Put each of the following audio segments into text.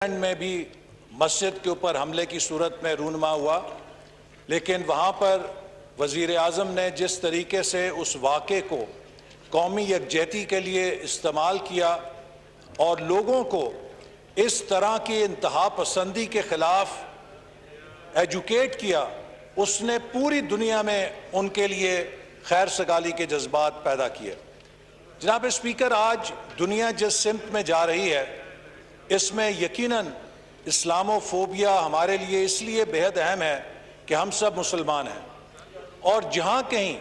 میں بھی مسجد کے اوپر حملے کی صورت میں رونما ہوا، لیکن وہاں پر وزیر اعظم نے جس طریقے سے اس واقعے کو قومی یکجہتی کے لیے استعمال کیا اور لوگوں کو اس طرح کی انتہا پسندی کے خلاف ایجوکیٹ کیا، اس نے پوری دنیا میں ان کے لیے خیر سگالی کے جذبات پیدا کیے۔ جناب اسپیکر، آج دنیا جس سمت میں جا رہی ہے اس میں یقیناً اسلامو فوبیا ہمارے لیے اس لیے بہت اہم ہے کہ ہم سب مسلمان ہیں، اور جہاں کہیں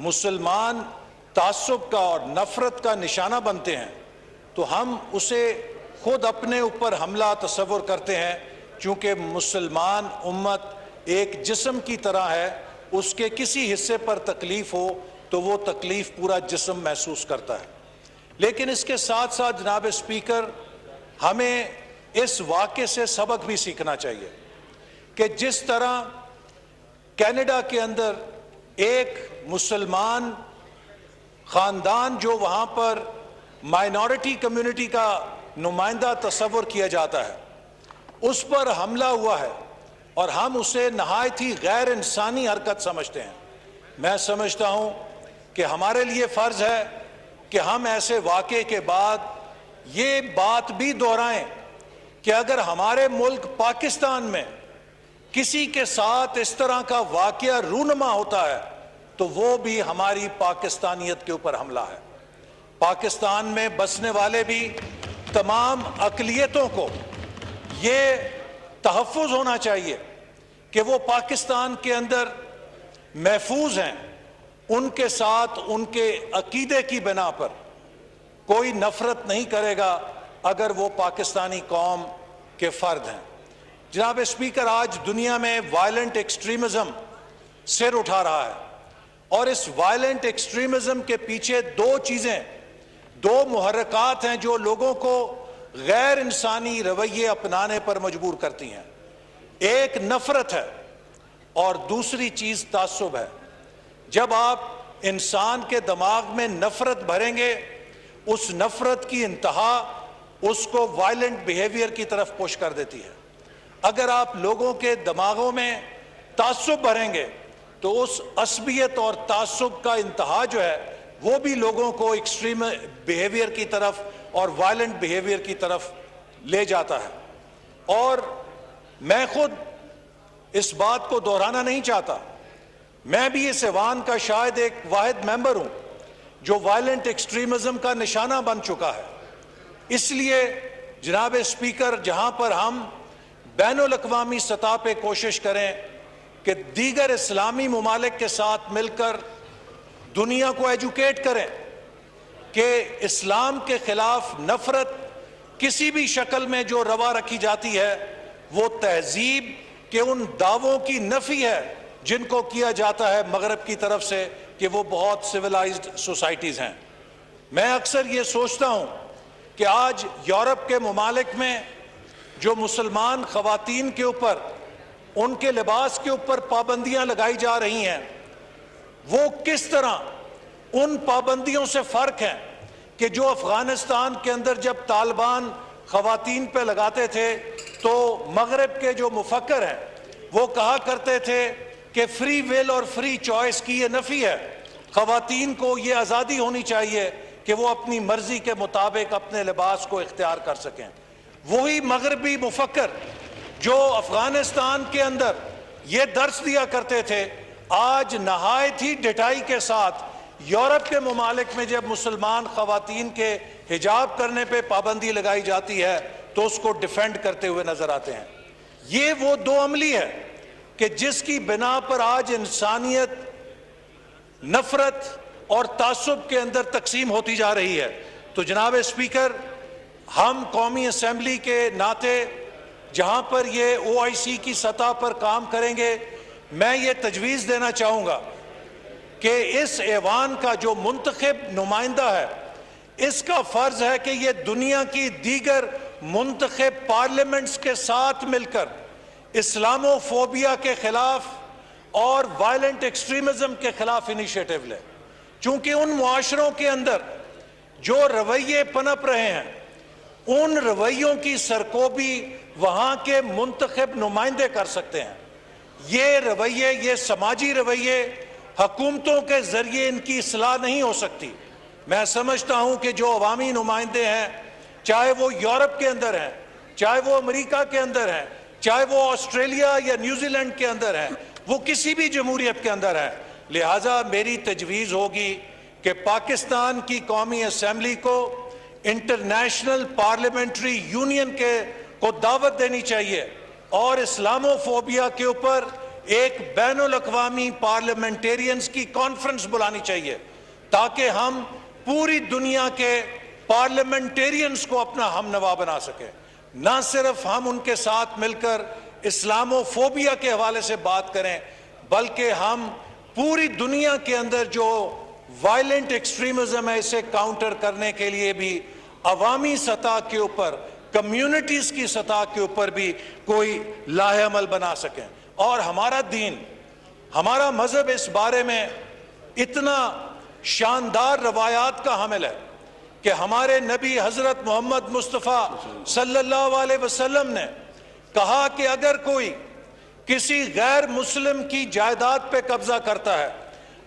مسلمان تعصب کا اور نفرت کا نشانہ بنتے ہیں تو ہم اسے خود اپنے اوپر حملہ تصور کرتے ہیں، چونکہ مسلمان امت ایک جسم کی طرح ہے، اس کے کسی حصے پر تکلیف ہو تو وہ تکلیف پورا جسم محسوس کرتا ہے۔ لیکن اس کے ساتھ ساتھ جناب اسپیکر، ہمیں اس واقعے سے سبق بھی سیکھنا چاہیے کہ جس طرح کینیڈا کے اندر ایک مسلمان خاندان جو وہاں پر مائنورٹی کمیونٹی کا نمائندہ تصور کیا جاتا ہے، اس پر حملہ ہوا ہے اور ہم اسے نہایت ہی غیر انسانی حرکت سمجھتے ہیں۔ میں سمجھتا ہوں کہ ہمارے لیے فرض ہے کہ ہم ایسے واقعے کے بعد یہ بات بھی دہرائیں کہ اگر ہمارے ملک پاکستان میں کسی کے ساتھ اس طرح کا واقعہ رونما ہوتا ہے تو وہ بھی ہماری پاکستانیت کے اوپر حملہ ہے۔ پاکستان میں بسنے والے بھی تمام اقلیتوں کو یہ تحفظ ہونا چاہیے کہ وہ پاکستان کے اندر محفوظ ہیں، ان کے ساتھ ان کے عقیدے کی بنا پر کوئی نفرت نہیں کرے گا اگر وہ پاکستانی قوم کے فرد ہیں۔ جناب اسپیکر، آج دنیا میں وائلنٹ ایکسٹریمزم سر اٹھا رہا ہے، اور اس وائلنٹ ایکسٹریمزم کے پیچھے دو محرکات ہیں جو لوگوں کو غیر انسانی رویے اپنانے پر مجبور کرتی ہیں۔ ایک نفرت ہے اور دوسری چیز تعصب ہے۔ جب آپ انسان کے دماغ میں نفرت بھریں گے، اس نفرت کی انتہا اس کو وائلنٹ بیہیویئر کی طرف پش کر دیتی ہے۔ اگر آپ لوگوں کے دماغوں میں تعصب بھریں گے تو اس عصبیت اور تعصب کا انتہا جو ہے وہ بھی لوگوں کو ایکسٹریم بیہیویئر کی طرف اور وائلنٹ بیہیویئر کی طرف لے جاتا ہے۔ اور میں خود اس بات کو دہرانا نہیں چاہتا، میں بھی اس ایوان کا شاید ایک واحد ممبر ہوں جو وائلنٹ ایکسٹریمزم کا نشانہ بن چکا ہے۔ اس لیے جناب اسپیکر، جہاں پر ہم بین الاقوامی سطح پہ کوشش کریں کہ دیگر اسلامی ممالک کے ساتھ مل کر دنیا کو ایجوکیٹ کریں کہ اسلام کے خلاف نفرت کسی بھی شکل میں جو روا رکھی جاتی ہے وہ تہذیب کے ان دعووں کی نفی ہے جن کو کیا جاتا ہے مغرب کی طرف سے کہ وہ بہت سویلائزڈ سوسائٹیز ہیں۔ میں اکثر یہ سوچتا ہوں کہ آج یورپ کے ممالک میں جو مسلمان خواتین کے اوپر ان کے لباس کے اوپر پابندیاں لگائی جا رہی ہیں، وہ کس طرح ان پابندیوں سے فرق ہیں کہ جو افغانستان کے اندر جب طالبان خواتین پہ لگاتے تھے تو مغرب کے جو مفکر ہیں وہ کہا کرتے تھے کہ فری ول اور فری چوائس کی یہ نفی ہے، خواتین کو یہ آزادی ہونی چاہیے کہ وہ اپنی مرضی کے مطابق اپنے لباس کو اختیار کر سکیں۔ وہی مغربی مفکر جو افغانستان کے اندر یہ درس دیا کرتے تھے، آج نہایت ہی ڈٹائی کے ساتھ یورپ کے ممالک میں جب مسلمان خواتین کے حجاب کرنے پہ پابندی لگائی جاتی ہے تو اس کو ڈیفینڈ کرتے ہوئے نظر آتے ہیں۔ یہ وہ دو عملی ہے کہ جس کی بنا پر آج انسانیت نفرت اور تعصب کے اندر تقسیم ہوتی جا رہی ہے۔ تو جناب اسپیکر، ہم قومی اسمبلی کے ناطے جہاں پر یہ OIC کی سطح پر کام کریں گے، میں یہ تجویز دینا چاہوں گا کہ اس ایوان کا جو منتخب نمائندہ ہے اس کا فرض ہے کہ یہ دنیا کی دیگر منتخب پارلیمنٹس کے ساتھ مل کر اسلامو فوبیا کے خلاف اور وائلنٹ ایکسٹریمزم کے خلاف انیشیٹو لے، چونکہ ان معاشروں کے اندر جو رویے پنپ رہے ہیں ان رویوں کی سرکوبی وہاں کے منتخب نمائندے کر سکتے ہیں. یہ رویے، یہ سماجی رویے حکومتوں کے ذریعے ان کی اصلاح نہیں ہو سکتی. میں سمجھتا ہوں کہ جو عوامی نمائندے ہیں، چاہے وہ یورپ کے اندر ہیں، چاہے وہ امریکہ کے اندر ہیں، چاہے وہ آسٹریلیا یا نیوزی لینڈ کے اندر ہیں، وہ کسی بھی جمہوریت کے اندر ہیں، لہٰذا میری تجویز ہوگی کہ پاکستان کی قومی اسمبلی کو انٹرنیشنل پارلیمنٹری یونین کو دعوت دینی چاہیے اور اسلامو فوبیا کے اوپر ایک بین الاقوامی پارلیمنٹیرینز کی کانفرنس بلانی چاہیے تاکہ ہم پوری دنیا کے پارلیمنٹیرینز کو اپنا ہم نوا بنا سکیں. نہ صرف ہم ان کے ساتھ مل کر اسلامو فوبیا کے حوالے سے بات کریں، بلکہ ہم پوری دنیا کے اندر جو وائلنٹ ایکسٹریمزم ہے اسے کاؤنٹر کرنے کے لیے بھی عوامی سطح کے اوپر، کمیونٹیز کی سطح کے اوپر بھی کوئی لاہ عمل بنا سکیں. اور ہمارا دین، ہمارا مذہب اس بارے میں اتنا شاندار روایات کا حامل ہے کہ ہمارے نبی حضرت محمد مصطفیٰ صلی اللہ علیہ وسلم نے کہا کہ اگر کوئی کسی غیر مسلم کی جائیداد پہ قبضہ کرتا ہے،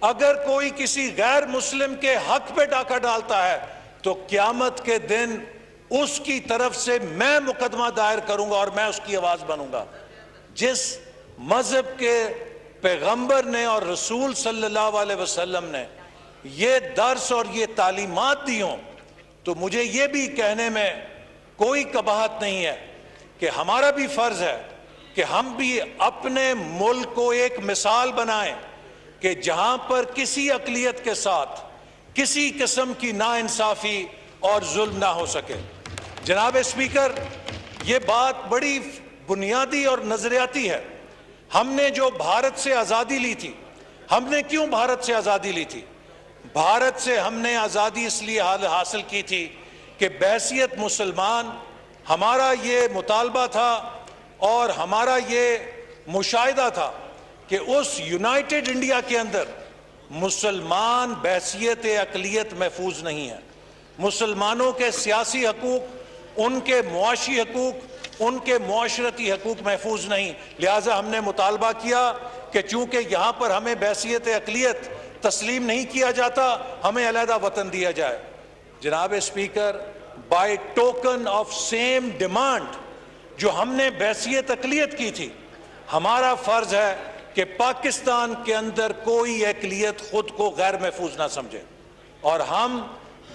اگر کوئی کسی غیر مسلم کے حق پہ ڈاکہ ڈالتا ہے، تو قیامت کے دن اس کی طرف سے میں مقدمہ دائر کروں گا اور میں اس کی آواز بنوں گا. جس مذہب کے پیغمبر نے اور رسول صلی اللہ علیہ وسلم نے یہ درس اور یہ تعلیمات دی ہوں، تو مجھے یہ بھی کہنے میں کوئی قباحت نہیں ہے کہ ہمارا بھی فرض ہے کہ ہم بھی اپنے ملک کو ایک مثال بنائیں کہ جہاں پر کسی اقلیت کے ساتھ کسی قسم کی ناانصافی اور ظلم نہ ہو سکے. جناب اسپیکر، یہ بات بڑی بنیادی اور نظریاتی ہے. ہم نے جو بھارت سے آزادی لی تھی، ہم نے کیوں بھارت سے آزادی لی تھی؟ بھارت سے ہم نے آزادی اس لیے حاصل کی تھی کہ بحیثیت مسلمان ہمارا یہ مطالبہ تھا اور ہمارا یہ مشاہدہ تھا کہ اس یونائٹڈ انڈیا کے اندر مسلمان بحیثیت اقلیت محفوظ نہیں ہے. مسلمانوں کے سیاسی حقوق، ان کے معاشی حقوق، ان کے معاشرتی حقوق محفوظ نہیں. لہٰذا ہم نے مطالبہ کیا کہ چونکہ یہاں پر ہمیں بحیثیت اقلیت تسلیم نہیں کیا جاتا، ہمیں علیحدہ وطن دیا جائے. جناب speaker, by token of same demand جو ہم نے بحیثیت اقلیت کی تھی، ہمارا فرض ہے کہ پاکستان کے اندر کوئی اقلیت خود کو غیر محفوظ نہ سمجھے اور ہم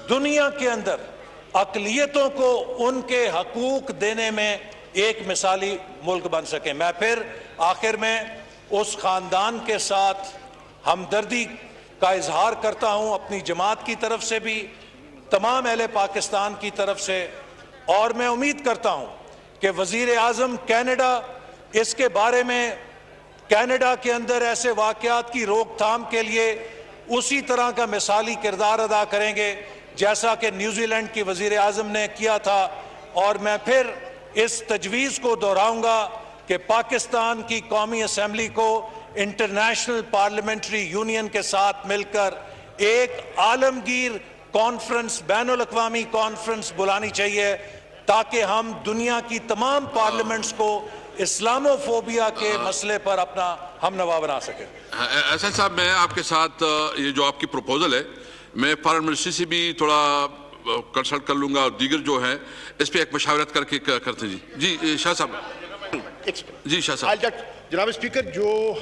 دنیا کے اندر اقلیتوں کو ان کے حقوق دینے میں ایک مثالی ملک بن سکیں. میں پھر آخر میں اس خاندان کے ساتھ ہمدردی کا اظہار کرتا ہوں اپنی جماعت کی طرف سے بھی، تمام اہل پاکستان کی طرف سے، اور میں امید کرتا ہوں کہ وزیر اعظم کینیڈا اس کے بارے میں کینیڈا کے اندر ایسے واقعات کی روک تھام کے لیے اسی طرح کا مثالی کردار ادا کریں گے جیسا کہ نیوزی لینڈ کی وزیر اعظم نے کیا تھا. اور میں پھر اس تجویز کو دہراؤں گا کہ پاکستان کی قومی اسمبلی کو انٹرنیشنل پارلیمنٹری یونین کے ساتھ مل کر ایک عالمگیر کانفرنس، بین الاقوامی کانفرنس بلانی چاہیے تاکہ ہم دنیا کی تمام پارلیمنٹس کو اسلامو فوبیا کے مسئلے پر اپنا ہم نوا بنا سکیں. احسن صاحب، میں آپ کے ساتھ یہ جو آپ کی پروپوزل ہے، میں فارن منسٹری سے بھی تھوڑا کنسلٹ کر لوں گا اور دیگر جو ہیں اس پہ ایک مشاورت کر کے کرتے ہیں. جی شاہ صاحب. جی شاہ صاحب. جناب اسپیکر، جو